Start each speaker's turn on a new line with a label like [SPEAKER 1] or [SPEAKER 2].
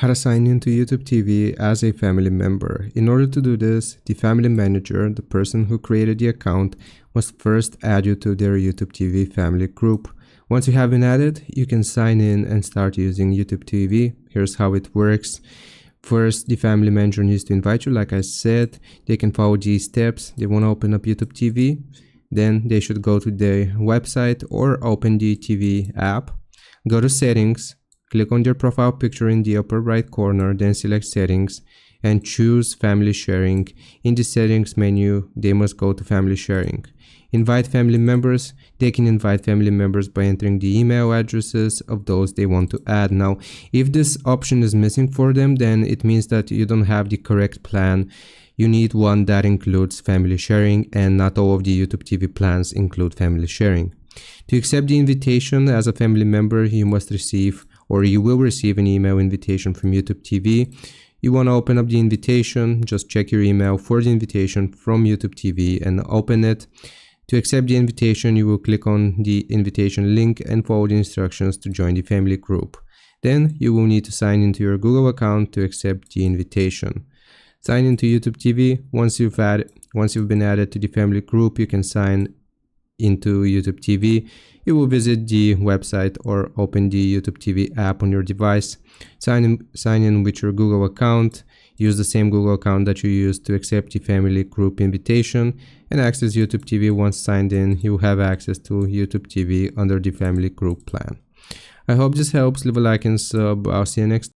[SPEAKER 1] how to sign into YouTube TV as a family member. In order to do this, the family manager, the person who created the account, must first add you to their YouTube TV family group. Once you have been added, you can sign in and start using YouTube TV. Here's how it works. First, the family manager needs to invite you. Like I said, they can follow these steps. They want to open up YouTube TV. Then they should go to the website or open the TV app. Go to settings. Click on their profile picture in the upper right corner, then select settings and choose family sharing. In the settings menu, they must go to family sharing. Invite family members. They can invite family members by entering the email addresses of those they want to add. Now, if this option is missing for them, then it means that you don't have the correct plan. You need one that includes family sharing, and not all of the YouTube TV plans include family sharing. To accept the invitation as a family member, you must receive or you will receive an email invitation from YouTube TV. You want to open up the invitation, just check your email for the invitation from YouTube TV and open it. To accept the invitation, you will click on the invitation link and follow the instructions to join the family group. Then you will need to sign into your Google account to accept the invitation. Sign into YouTube TV. Once you've been added to the family group, you can sign into YouTube TV. You will visit the website or open the YouTube TV app on your device. Sign in with your Google account. Use the same Google account that you used to accept the family group invitation and access YouTube TV. Once signed in, you will have access to YouTube TV under the family group plan. I hope this helps. Leave a like and sub. I'll see you next time.